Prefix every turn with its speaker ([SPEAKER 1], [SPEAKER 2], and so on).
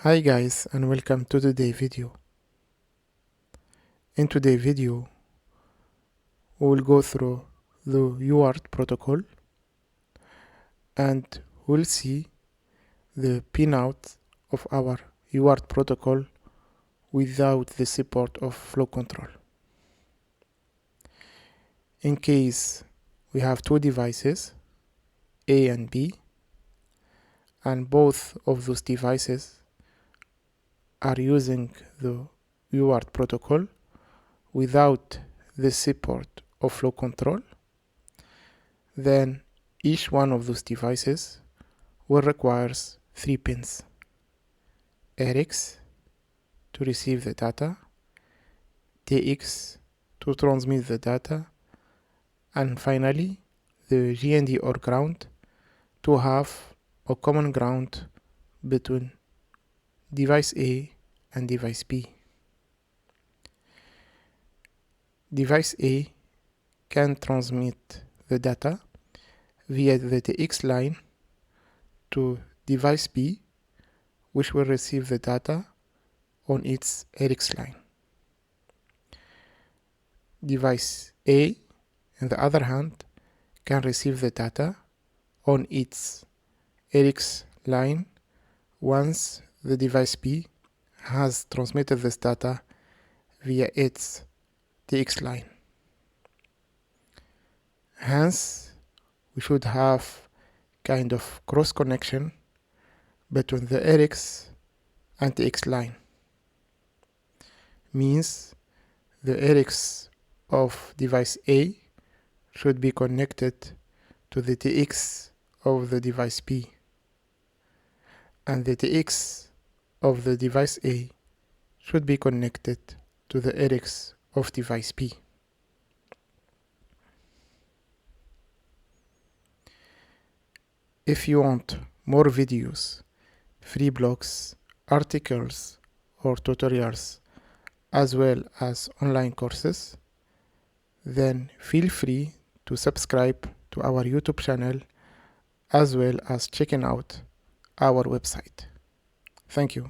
[SPEAKER 1] Hi guys, and welcome to today's video. In today's video, we will go through the UART protocol and we'll see the pinout of our UART protocol without the support of flow control. In case we have two devices, A and B, and both of those devices are using the UART protocol without the support of flow control, then each one of those devices will require 3 pins: RX to receive the data, TX to transmit the data, and finally the GND or ground to have a common ground between device A and device B. Device A can transmit the data via the TX line to device B, which will receive the data on its RX line. Device A, on the other hand, can receive the data on its RX line once the device B has transmitted this data via its TX line. Hence, we should have kind of cross connection between the RX and TX line. Means the RX of device A should be connected to the TX of the device B, and the TX of the device A should be connected to the RX of device B. If you want more videos, free blogs, articles, or tutorials, as well as online courses, then feel free to subscribe to our YouTube channel, as well as checking out our website. Thank you.